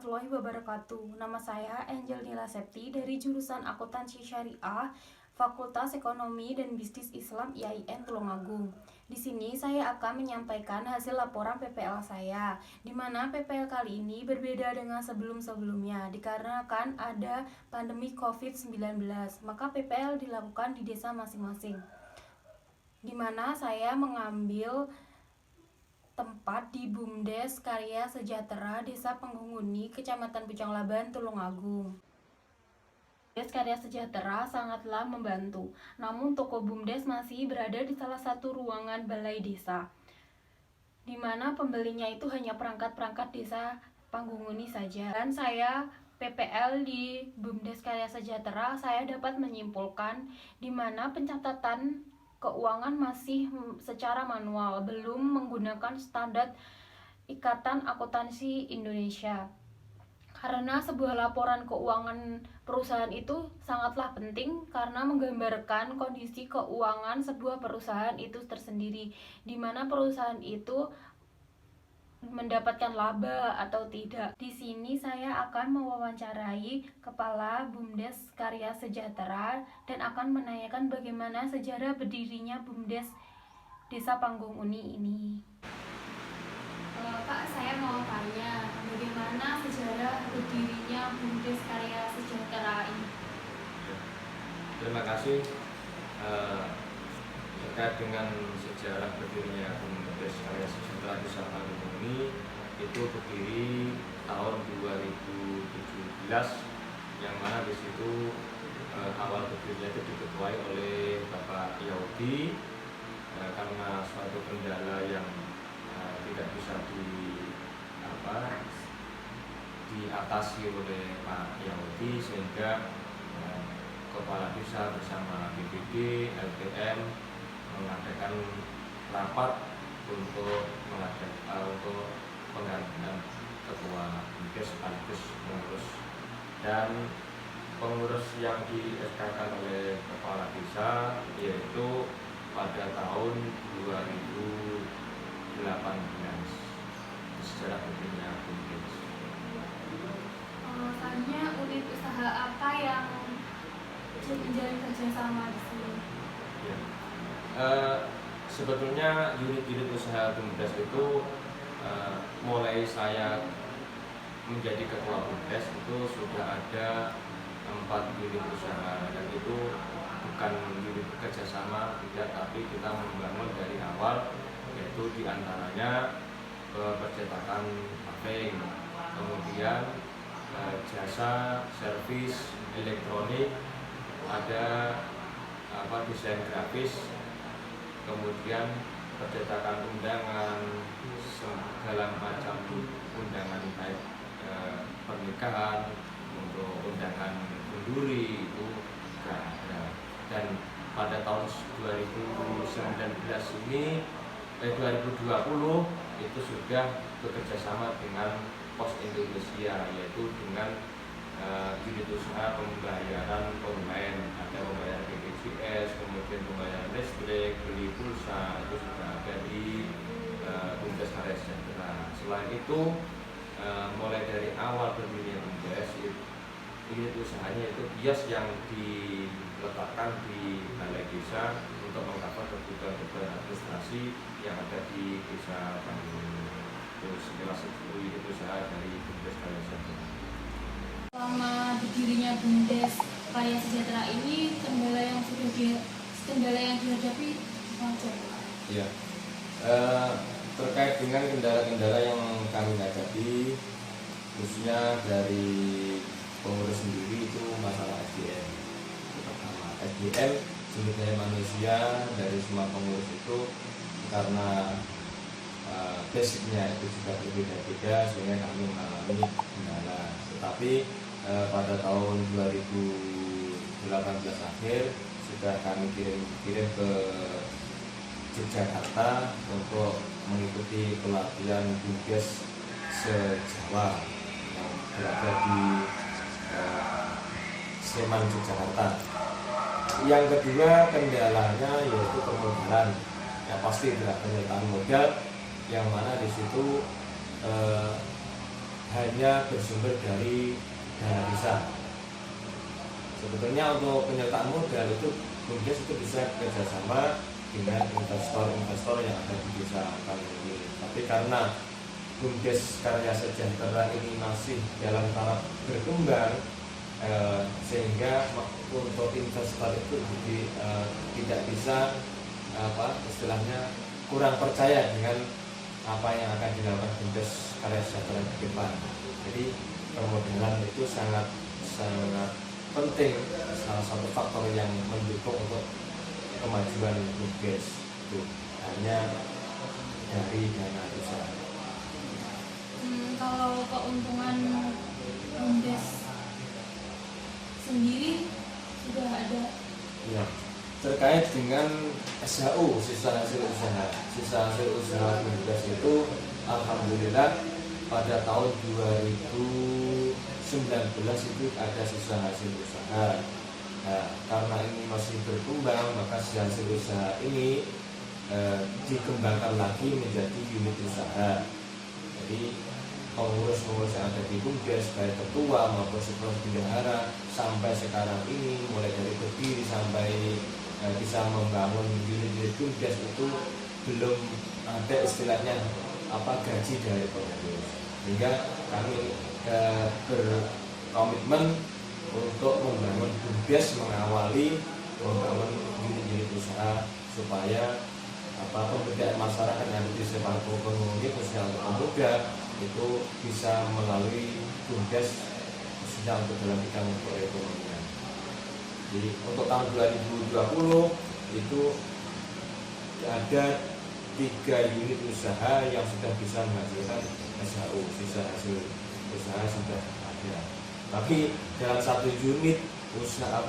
warahmatullahi wabarakatuh. Nama saya Angel Nila Septi dari jurusan Akuntansi Syariah, Fakultas Ekonomi dan Bisnis Islam IAIN Tulungagung. Di sini saya akan menyampaikan hasil laporan PPL saya, di mana PPL kali ini berbeda dengan sebelum-sebelumnya dikarenakan ada pandemi COVID-19. Maka PPL dilakukan di desa masing-masing, di mana saya mengambil tempat di BUMDes Karya Sejahtera Desa Penghuni, Kecamatan Pucanglaban, Tulungagung. BUMDes Karya Sejahtera sangatlah membantu, namun toko BUMDes masih berada di salah satu ruangan balai desa, di mana pembelinya itu hanya perangkat-perangkat desa Penghuni saja. Dan saya PPL di BUMDes Karya Sejahtera, saya dapat menyimpulkan di mana pencatatan keuangan masih secara manual, belum menggunakan standar Ikatan Akuntansi Indonesia. Karena sebuah laporan keuangan perusahaan itu sangatlah penting karena menggambarkan kondisi keuangan sebuah perusahaan itu tersendiri, di mana perusahaan itu mendapatkan laba atau tidak. Di sini saya akan mewawancarai Kepala BUMDes Karya Sejahtera dan akan menanyakan bagaimana sejarah berdirinya BUMDes Desa Penghuni ini. Pak, saya mau tanya bagaimana sejarah berdirinya BUMDes Karya Sejahtera ini? Terima kasih. Terkait dengan sejarah berdirinya BUMDes Karya Sejahtera Desa Penghuni, itu berdiri tahun 2017, yang mana di situ awal berdirinya itu diketuai oleh Bapak Yahudi karena suatu kendala yang tidak bisa diatasi oleh Pak Yahudi, sehingga Kepala Desa bersama BPD, LPM mengadakan rapat untuk penggantian ketua BUMDes sekaligus pengurus, dan pengurus yang di-SK-kan oleh Kepala Desa yaitu pada tahun 2018. Sejarah berdirinya BUMDes. Misalnya unit usaha apa yang menjalin kerjasama di sini? Ya. Sebetulnya unit-unit usaha BUMDes itu mulai saya menjadi ketua BUMDes itu sudah ada 4 unit usaha, dan itu bukan unit kerjasama tidak, tapi kita membangun dari awal, yaitu diantaranya percetakan paving, kemudian jasa servis elektronik, ada desain grafis, kemudian percetakan undangan, segala macam undangan, baik pernikahan, untuk undangan unduri itu juga ada. Dan pada tahun 2019 ini 2020 itu sudah bekerja sama dengan Pos Indonesia, yaitu dengan unit usaha pembayaran online, ada pembayaran BPJS, kemudian pembayaran listrik, beli pulsa, itu sudah ada di BUMDes Karya Sejahtera. Selain itu, mulai dari awal berdirinya BUMDes, unit usahanya itu kios yang diletakkan di balai desa untuk mengcover kebutuhan administrasi yang ada di desa Penghuni. Terus sekilas unit usaha dari BUMDes Karya Sejahtera. Selama berdirinya BUMDes Karya Sejahtera ini, kendala yang dihadapi apa? Ya, terkait dengan kendala-kendala yang kami hadapi, khususnya dari pengurus sendiri, itu masalah SDM. Pertama, SDM sumber daya manusia dari semua pengurus itu, karena basicnya itu juga berbeda-beda, sehingga kami mengalami kendala. Tetapi pada tahun 2018 akhir sudah kami kirim ke Yogyakarta untuk mengikuti pelatihan BUMDes se-Jawa yang berada di Sleman, Yogyakarta. Yang kedua kendalanya yaitu permodalan. Ya pasti tidak penyertaan modal, yang mana di situ hanya bersumber dari dana desa. Sebetulnya untuk penyertaan modal itu BUMDes itu bisa kerjasama dengan investor-investor yang ada di desa kami ini. Tapi karena BUMDes Karya Sejahtera ini masih dalam taraf berkembang, sehingga untuk investor itu tidak bisa istilahnya kurang percaya dengan apa yang akan dilakukan BUMDes Karya Sejahtera ke depan. Jadi permodalan itu sangat penting, salah satu faktor yang mendukung untuk kemajuan BUMDes itu hanya dari dana usaha. Kalau keuntungan BUMDes sendiri sudah ada? Ya, terkait dengan SHU, sisa hasil usaha BUMDes itu alhamdulillah pada tahun 2019 itu ada sisa hasil usaha. Nah, karena ini masih berkembang, maka sisa hasil usaha ini dikembangkan lagi menjadi unit usaha. Jadi pengurus-pengurus yang ada di BUMDes, baik ketua maupun sekretaris bendahara sampai sekarang ini, mulai dari berdiri sampai bisa membangun unit-unit BUMDes itu belum ada istilahnya gaji dari pengurus. Sehingga kami berkomitmen untuk membangun BUMDes, mengawali membangun unit-unit usaha supaya pemberdayaan masyarakat yang ada di sekitar penghuni khususnya untuk pemuda itu bisa melalui BUMDes khususnya untuk dalam bidang perekonomian. Jadi untuk tahun 2020 itu ada 3 unit usaha yang sudah bisa menghasilkan SHU, sisa hasil usaha sudah ada. Tapi dalam 1 unit usaha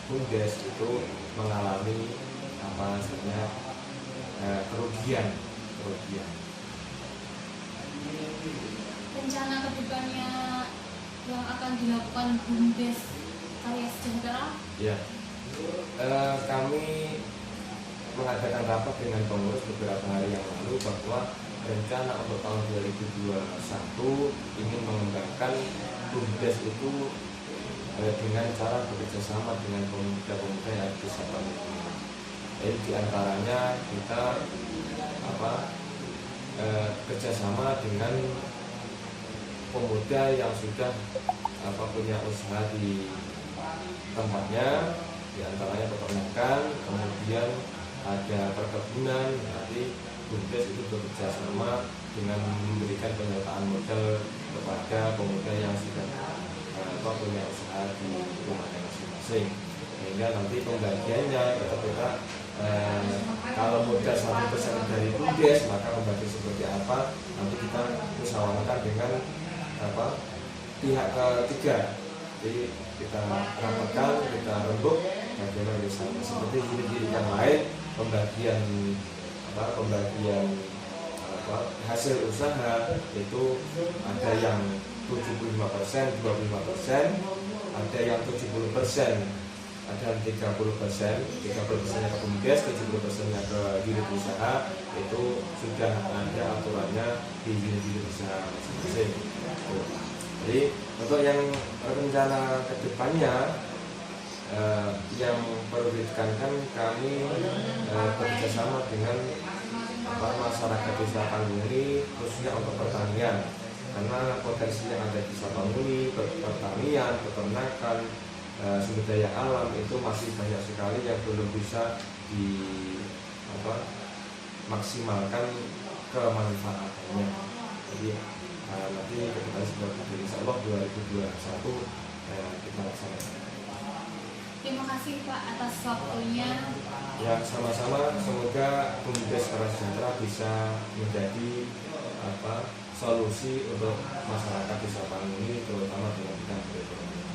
BUMDes itu mengalami kerugian. Rencana kedepannya yang akan dilakukan BUMDes Karya Sejahtera? Ya, kami mengadakan rapat dengan pengurus beberapa hari yang lalu bahwa rencana untuk tahun 2021 ingin mengembangkan BUMDes itu dengan cara bekerjasama dengan pemuda-pemuda yang ada di desa ini. Jadi diantaranya kita kerjasama dengan pemuda yang sudah punya usaha di tempatnya, diantaranya peternakan, kemudian ada perkebunan. Nanti BUMDes itu bekerja sama dengan memberikan penyertaan modal kepada pemuda yang sudah punya usaha di rumahnya masing-masing. Sehingga nanti pembagiannya kita kalau modal 1% dari BUMDes, maka membagi seperti apa nanti kita musyawarahkan dengan pihak ketiga. Jadi kita rapatkan, kita rembuk bagaimana bisa seperti unit-unit yang lain pembagian hasil usaha itu ada yang 75%, 25%, ada yang 70%, ada 30%, 30%-nya ke BUMDes, 70%-nya ke unit usaha. Itu sudah ada aturannya di unit-unit usaha masing-masing. Jadi untuk yang rencana kedepannya yang perlu ditekankan, kami bekerjasama dengan masyarakat desa Pangguni khususnya untuk pertanian, karena potensi yang ada di desa Pangguni, pertanian, peternakan, sumber daya alam itu masih banyak sekali yang belum bisa maksimalkan kemanfaatannya. Jadi nanti kita sebagai insya Allah 2021 kita laksanakan. Terima kasih Pak atas waktunya. Ya, sama-sama. Semoga BUMDes Karya Sejahtera bisa menjadi solusi untuk masyarakat desa Pangguni, terutama dalam bidang perekonomian.